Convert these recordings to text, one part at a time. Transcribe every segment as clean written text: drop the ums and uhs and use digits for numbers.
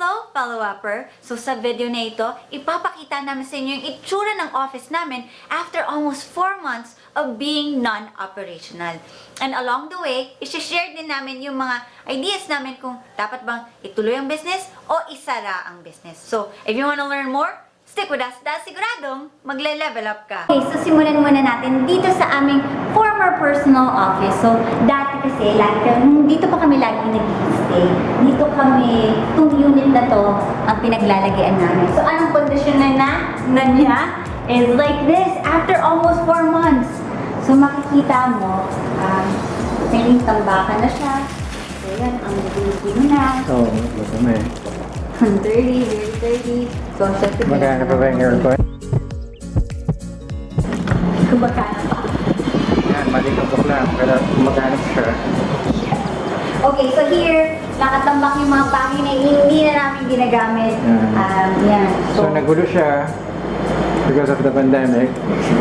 Hello, follow-upper! So sa video na ito, ipapakita namin sa inyo yung itsura ng office namin after almost 4 months of being non-operational. And along the way, ishishare din namin yung mga ideas namin kung dapat bang ituloy ang business o isara ang business. So, if you wanna learn more, stick with us dahil siguradong magle-level up ka. Okay, so simulan muna natin dito sa aming former personal office. So, dati kasi, dito pa kami lagi nag-stay. Dito kami, itong unit na to, ang pinaglalagyan namin. So, anong kondisyon na niya is like this after almost 4 months. So, makikita mo, naging tambakan na siya. So, yan, ang gulo na. Oo, ito na eh. 30, very 30. So, syempre, Magkano pa ba yung aircon? kumagana pa. Yan, malikabok lang. Pero magkano siya. Okay, so here, nakatambak yung mga pangin na hindi na namin ginagamit. Yan. So, nagulo siya because of the pandemic.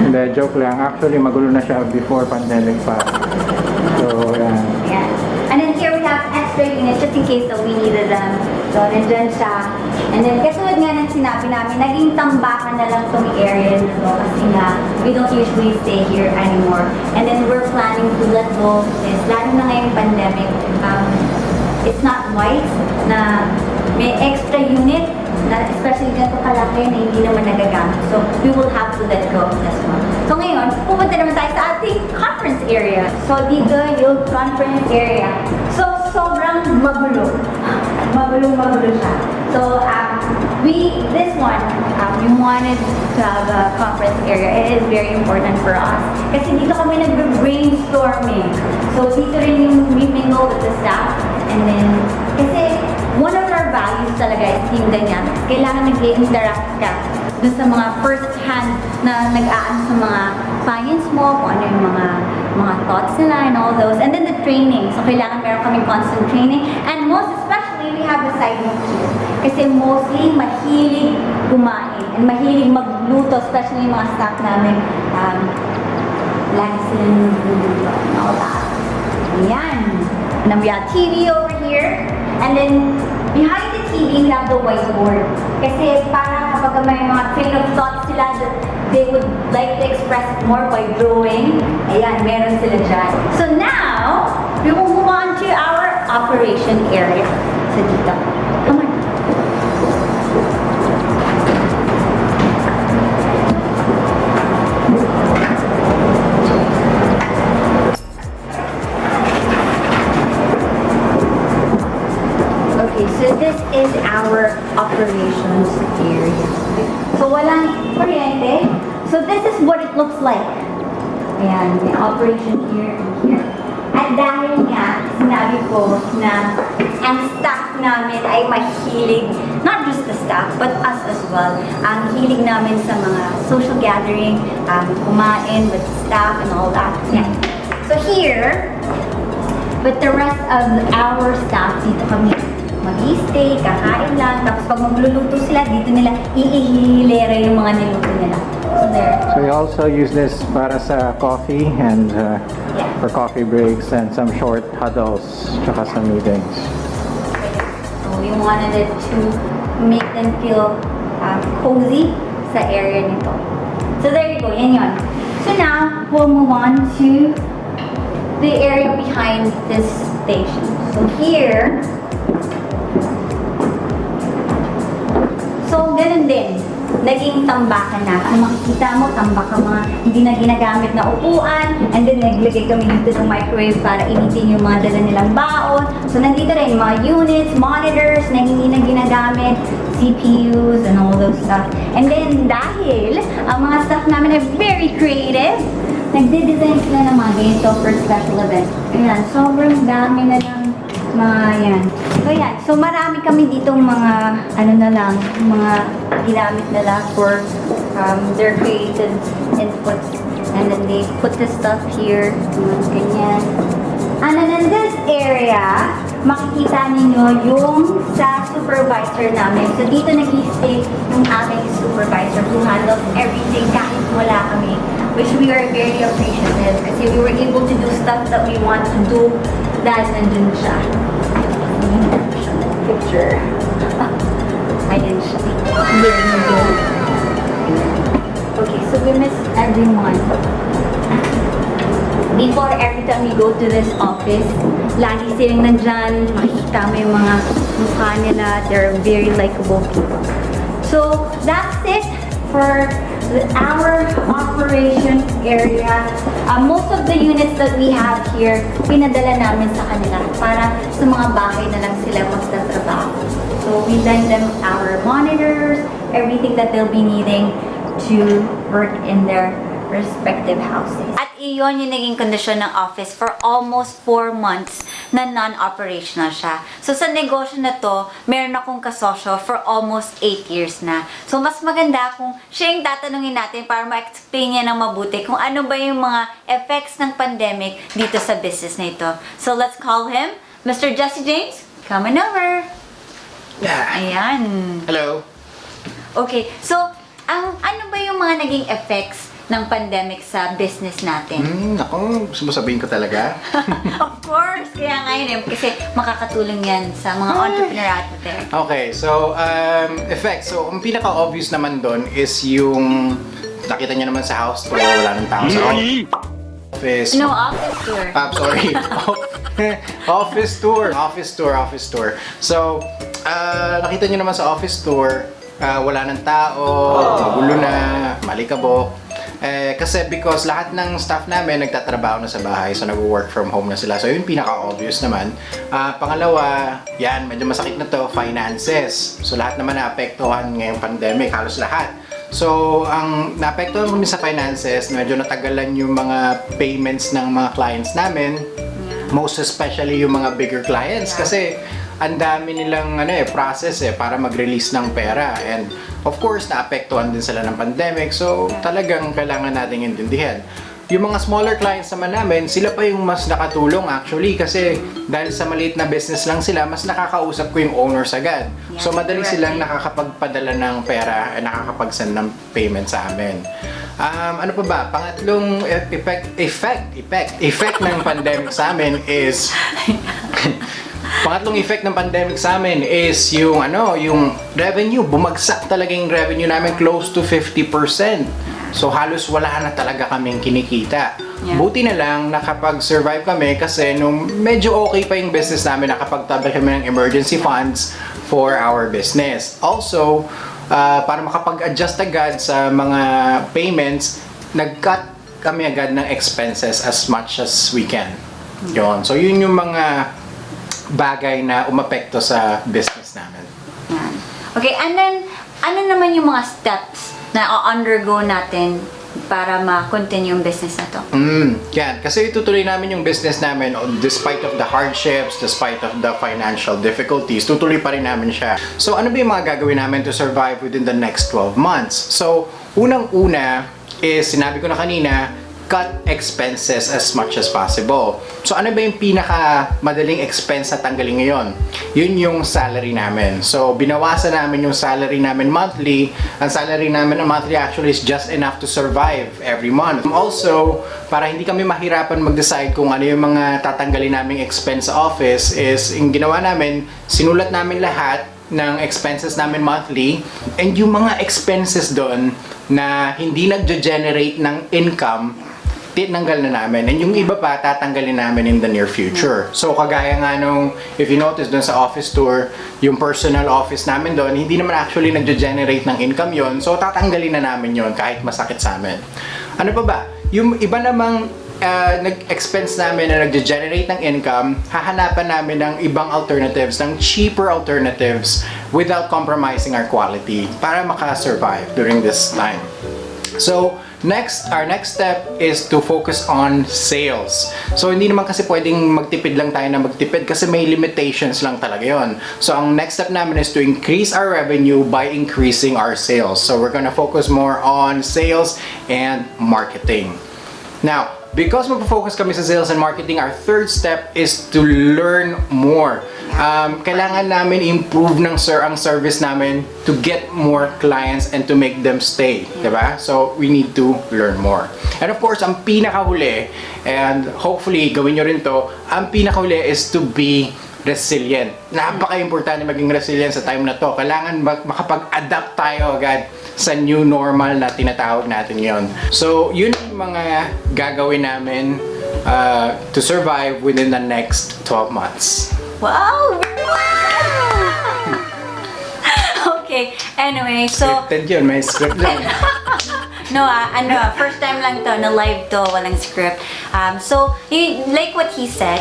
Hindi, joke lang. Actually, magulo na siya before pandemic pa. So, yan. Yan. And then here we have extra units just in case that we needed them. So, nandyan siya. And then, kasunod nga ng sinabi namin, naging tambakan na lang tong area nito kasi nga, we don't usually stay here anymore. And then, we're planning to let go of this. Lalo na ngayong pandemic, it's not wise na may extra unit na especially ganito kalaki na hindi naman nagagamit. So, we will have to let go of this one. So, ngayon, pupunta naman tayo sa ating conference area. So, dito yung conference area. So, sobrang magulo. Magulo siya. So, this one, we wanted to have a conference area. It is very important for us. Kasi dito kami nag-brainstorming. So, dito rin yung we mingle with the staff. And then, kasi one of our values talaga is yung ganyan. Kailangan nag-interact ka dun sa mga first-hand na nag-aan sa mga clients mo, kung ano yung mga thoughts nila and all those. And then the training. So, kailangan meron kaming constant training. And most especially, we have a side note here. Kasi mostly, mahilig kumain and mahilig magluto, especially yung mga staff namin. Lagi silang nagluluto and all that. Ayan. And then we have TV over here. And then, behind the TV, we have the whiteboard. Kasi parang kapag may mga train of thoughts sila that they would like to express it more by drawing, ayan, meron sila dyan. So now, we will move on to our operation area. So dito. Come on. So this is our operations area. So walang kuryente. So this is what it looks like. Ayan, may operation here and here. At dahil nga, sinabi ko na ang staff namin ay mahilig, not just the staff, but us as well. Ang hilig namin sa mga social gathering, kumain with staff and all that. Yan. So here, with the rest of our staff, dito kami mag-i-stay, kakain lang, tapos pag magluluto sila, dito nila iihilera yung mga niluto nila. So there. So, we also use this para sa coffee and for coffee breaks and some short huddles, tsaka some meetings. So we wanted it to make them feel cozy sa area nito. So there you go, yan yun. So now, we'll move on to the area behind this station. So here, so ganun din, naging tambakan na. Kung makikita mo, tambak ang mga hindi na ginagamit na upuan, and then naglagay kami dito ng microwave para initin yung mga dala nilang baon. So nandito rin yung mga units, monitors na hindi na ginagamit, CPUs and all those stuff. And then dahil ang mga staff namin ay very creative, nagde-design sila ng mga ganito for special events. Ayan, sobrang dami na lang mga yan. So yan, so marami kami ditong mga ano na lang, mga ginamit nila for their creative inputs. And then they put the stuff here, ganyan. And then in this area, makikita ninyo yung sa supervisor namin. So dito nag-i-stay yung aming supervisor who handles everything kahit wala kami. Which we are very appreciative kasi we were able to do stuff that we want to do dahil nandun siya. Picture. Ayan siya. Very good. Okay, so we miss every month. Before, every time we go to this office, lagi silang nandyan, makikita mo yung mga mukha nila. They're very likable people. So, that's it for our operation area. Most of the units that we have here, pinadala namin sa kanila para sa mga bahay na lang sila magtatrabaho. So, we lend them our monitors, everything that they'll be needing to work in their respective houses. At iyon yung naging kondisyon ng office for almost 4 months na non-operational siya. So sa negosyo na to, meron akong kasosyo for almost 8 years na. So mas maganda kung siya yung tatanungin natin para ma-explain niya ng mabuti kung ano ba yung mga effects ng pandemic dito sa business na ito. So let's call him, Mr. Jesse James. Come on over. Yeah. Ayan. Hello. Okay, so ano ba yung mga naging effects ng pandemic sa business natin? Ako, sumasabihin ko talaga. Of course! Kaya ngayon kasi makakatulong yan sa mga entrepreneur out there. Okay, so, effects. So, ang pinaka-obvious naman doon is yung, nakita niyo naman sa house tour, wala nang tao sa office. No, office tour. Sorry. Office tour. So, nakita niyo naman sa office tour, wala nang tao, magulo na, malikabok. Kasi because lahat ng staff namin nagtatrabaho na sa bahay, so nag-work from home na sila. So yun pinaka-obvious naman. Pangalawa, yan, medyo masakit na to, finances. So lahat naman naapektuhan ngayong pandemic, halos lahat. So ang naapektuhan kami sa finances, medyo natagalan yung mga payments ng mga clients namin. Most especially yung mga bigger clients kasi ang dami nilang process para mag-release ng pera, and of course naapektuhan din sila ng pandemic, so talagang kailangan nating intindihan. Yung mga smaller clients naman namin, sila pa yung mas nakatulong actually kasi dahil sa maliit na business lang sila, mas nakakausap ko yung owners agad. So madali silang nakakapagpadala ng pera at nakakapag-send ng payment sa amin. Ano pa ba? Pangatlong effect ng pandemic sa amin is pangatlong effect ng pandemic sa amin is yung yung revenue. Bumagsak talaga yung revenue namin, close to 50%. So halos wala na talaga kaming kinikita. Yeah. Buti na lang nakapag-survive kami kasi nung medyo okay pa yung business namin, nakapagtabi kami ng emergency funds for our business. Also, para makapag-adjust agad sa mga payments, nag-cut kami agad ng expenses as much as we can. Yun. So yun yung mga bagay na umapekto sa business namin. Yan. Okay, and then, ano naman yung mga steps na o-undergo natin para ma-continue yung business na to? Yan. Kasi itutuloy namin yung business namin despite of the hardships, despite of the financial difficulties, tutuloy pa rin namin siya. So, ano ba yung mga gagawin namin to survive within the next 12 months? So, unang-una is, sinabi ko na kanina, cut expenses as much as possible. So ano ba yung pinaka-madaling expense na tanggalin ngayon? Yun yung salary namin. So binawasan namin yung salary namin monthly. Ang salary namin monthly actually is just enough to survive every month. Also, para hindi kami mahirapan mag-decide kung ano yung mga tatanggalin naming expense sa office, is yung ginawa namin, sinulat namin lahat ng expenses namin monthly, and yung mga expenses doon na hindi nagge-generate ng income, tinanggal na namin. And yung iba pa, tatanggalin namin in the near future. So, kagaya nga nung, if you notice doon sa office tour, yung personal office namin doon, hindi naman actually nagge-generate ng income yon. So, tatanggalin na namin yon kahit masakit sa amin. Ano pa ba? Yung iba namang nag-expense namin na nagge-generate ng income, hahanapan namin ng ibang alternatives, ng cheaper alternatives without compromising our quality para maka-survive during this time. So, our next step is to focus on sales. So, hindi naman kasi pwedeng magtipid lang tayo na magtipid kasi may limitations lang talaga yon. So, ang next step namin is to increase our revenue by increasing our sales. So, we're gonna focus more on sales and marketing. Now, because mag-focus kami sa sales and marketing, our third step is to learn more. Kailangan namin improve ang service namin to get more clients and to make them stay, diba? So, we need to learn more. And of course, ang pinakahuli, and hopefully gawin nyo rin to, ang pinakahuli is to be resilient. Napaka-importante maging resilient sa time na to. Kailangan makapag-adapt tayo agad sa new normal na tinatawag natin yon. So, yun yung mga gagawin namin to survive within the next 12 months. Wow! Okay, anyway, so... Scripted yun, may script lang. No, first time lang to, na live to, walang script. So, like what he said,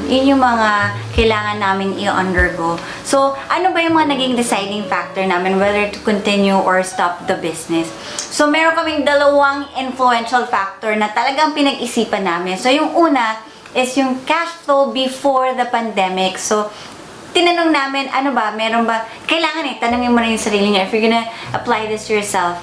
yun yung mga kailangan namin i-undergo. So, ano ba yung mga naging deciding factor namin whether to continue or stop the business? So, meron kaming dalawang influential factor na talagang pinag-isipan namin. So, yung una is yung cash flow before the pandemic. So, tinanong namin, ano ba, meron ba, kailangan tanongin mo na yung sarili niya. If you're gonna apply this to yourself,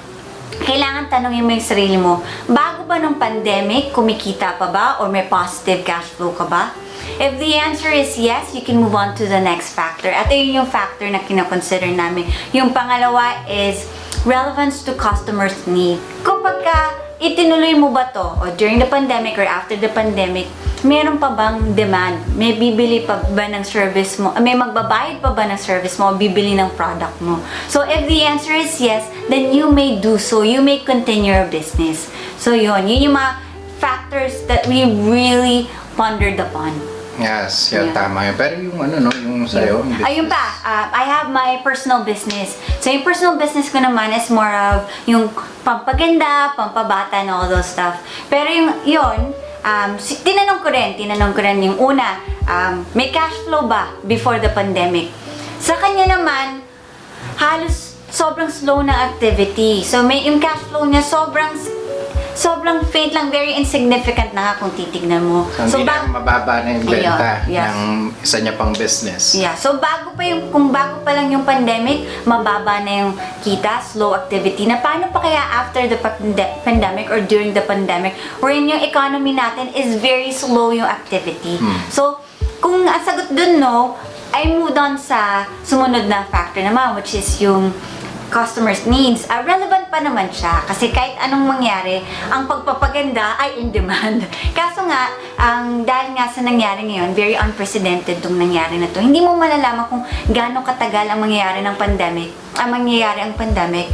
kailangan tanongin mo yung sarili mo, bago ba nung pandemic, kumikita pa ba or may positive cash flow ka ba? If the answer is yes, you can move on to the next factor. At yun yung factor na kinoconsider namin. Yung pangalawa is relevance to customers' need. Kapag itinuloy mo ba to, o during the pandemic or after the pandemic, meron pa bang demand? May bibili pa ba ng service mo? May magbabayad pa ba ng service mo o bibili ng product mo? So, if the answer is yes, then you may do so. You may continue your business. So, yun yung mga factors that we really pondered upon. Yes, tama yun. Pero yung yung sa'yo, yung business. Ayun pa, I have my personal business. So, yung personal business ko naman is more of yung pampaganda, pampabata, and all those stuff. Pero yun, tinanong ko rin yung una, may cash flow ba before the pandemic? Sa kanya naman, halos sobrang slow na activity. So, yung cash flow niya sobrang faint lang, very insignificant na nga kung titignan mo. So, hindi na mababa na yung benta Yes. ng isa niya pang business. Yeah. So, kung bago pa lang yung pandemic, mababa na yung kita, slow activity. Na paano pa kaya after the pandemic or during the pandemic, wherein yung economy natin is very slow yung activity. So, kung ang sagot dun, no, I moved on sa sumunod na factor naman, which is yung customers' needs. Relevant pa naman siya kasi kahit anong mangyari, ang pagpapaganda ay in demand. Kaso nga, dahil nga sa nangyari ngayon, very unprecedented tong nangyari na to. Hindi mo malalaman kung gaano katagal ang mangyayari ang pandemic,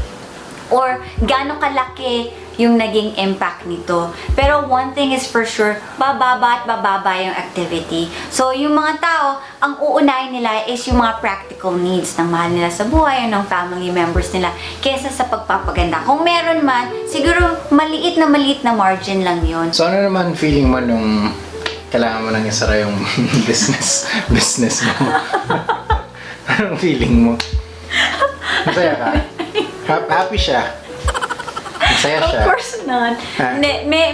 or gaano kalaki yung naging impact nito. Pero one thing is for sure, bababa at bababa yung activity. So, yung mga tao, ang uunahin nila is yung mga practical needs ng mahal nila sa buhay, ng family members nila, kesa sa pagpapaganda. Kung meron man, siguro maliit na margin lang yon. So, ano naman feeling mo nung kailangan mo nang isara yung business mo? Anong feeling mo? Masaya ka? Happy siya? Masaya siya? Of course not.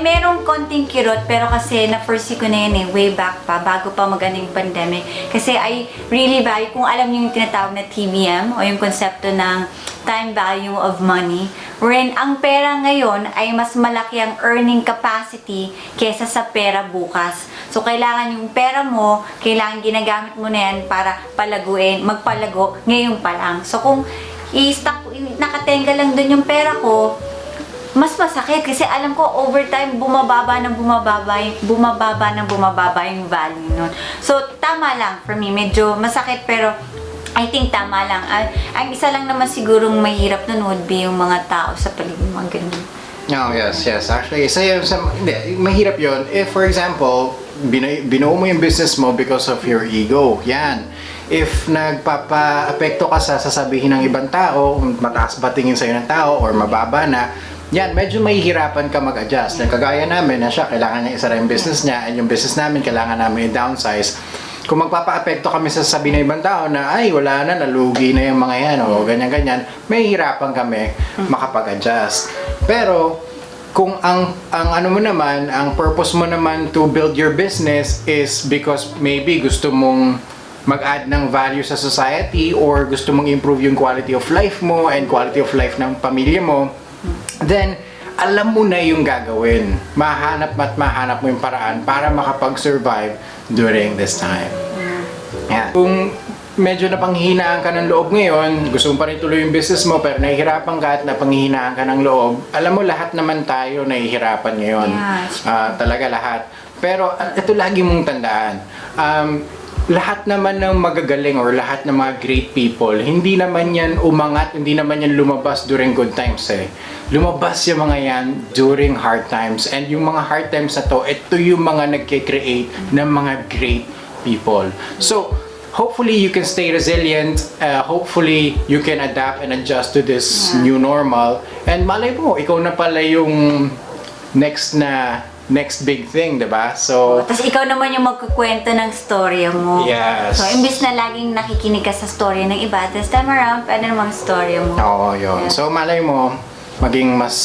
Merong konting kirot, pero kasi na-foresee ko na yun way back pa, bago pa magaling pandemic. Kasi I really value, kung alam niyo yung tinatawag na TVM, o yung konsepto ng time value of money, wherein ang pera ngayon ay mas malaki ang earning capacity kesa sa pera bukas. So, kailangan yung pera mo, kailangan ginagamit mo na yan para magpalago ngayon pa lang. So, kung nakatenga lang dun yung pera ko, mas masakit kasi alam ko over time bumababa yung value nun. So, tama lang for me. Medyo masakit pero I think tama lang. Ang isa lang naman sigurong mahirap nun would be yung mga tao sa paligid, mga ganun. Oh, yes. Actually, hindi, mahirap yon. If, for example, binuo mo yung business mo because of your ego, yan. If nagpapa-apekto ka sa sasabihin ng ibang tao, mataas ba tingin sa'yo ng tao or mababa na, yan, medyo mahihirapan ka mag-adjust. Kagaya namin na siya, kailangan niya isara yung business niya, and yung business namin, kailangan namin i-downsize. Kung magpapa-apekto kami sa sasabihin ng ibang tao na, ay, wala na, nalugi na yung mga yan, o ganyan-ganyan, mahihirapan kami makapag-adjust. Pero, kung ang ano mo naman, ang purpose mo naman to build your business is because maybe gusto mong mag-add ng value sa society or gusto mong improve yung quality of life mo and quality of life ng pamilya mo, then alam mo na yung gagawin. Mahanap mo yung paraan para makapag-survive during this time. Yeah. Kung medyo napanghihinaan ka ng loob ngayon, gusto mo pa rin tuloy yung business mo pero nahihirapan ka at napanghihinaan ka ng loob, alam mo lahat naman tayo nahihirapan ngayon. Yes. Talaga lahat. Pero ito lagi mong tandaan. lahat naman ng magagaling or lahat ng mga great people, hindi naman yan umangat, hindi naman yan lumabas during good times eh. Lumabas yung mga yan during hard times. And yung mga hard times na to, ito yung mga nagke-create ng mga great people. So, hopefully you can stay resilient. Hopefully you can adapt and adjust to this new normal. And malay mo, ikaw na pala yung next big thing, diba? So, Tapos ikaw naman yung magkukwento ng storya mo. Yes. So, imbis na laging nakikinig ka sa storya ng iba, this time around, pwede namang storya mo. oo, yun. Yeah. So, malay mo, maging mas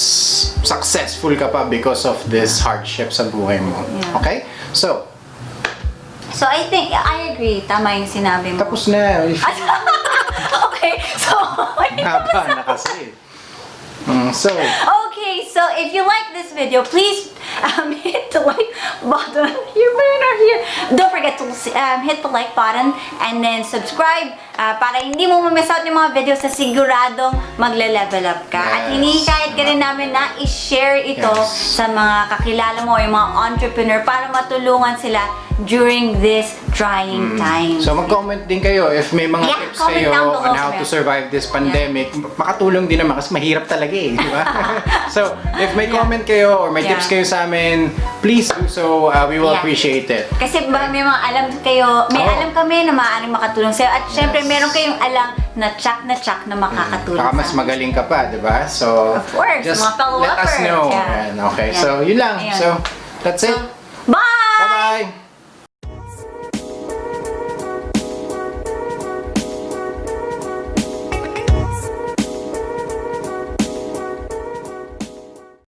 successful ka pa because of this hardship sa buhay mo. Yeah. Okay? So, I think, I agree. Tama yung sinabi mo. tapos na. Okay, so, Haba na kasi. So, okay, so if you like this video, please hit the like button. Here, here. Don't forget to hit the like button and then subscribe para hindi mo ma-miss out yung mga videos na siguradong magle-level up ka. At Yes. hinihikayat ka rin namin na i-share ito Yes. sa mga kakilala mo o yung mga entrepreneur para matulungan sila during this trying time. So mag-comment din kayo if may mga Yeah, tips comment kayo down below, on how to comment. survive this pandemic. Makatulong din naman kasi mahirap talaga eh, di ba? So, if may comment kayo or may Yeah. tips kayo sa amin, please do so. We will Yeah. appreciate it. Kasi ba may mga alam kayo, may Oo. alam kami na maaaring makatulong sa'yo. At syempre, Yes. meron kayong alam na tsak na makakatulong Baka mas sa amin. magaling ka pa, di ba? So, Of course, just mga fellow let us uppers. know. Yeah. Ayan, okay, Yeah. so yun lang. Ayun. So, that's it. Bye! Bye-bye!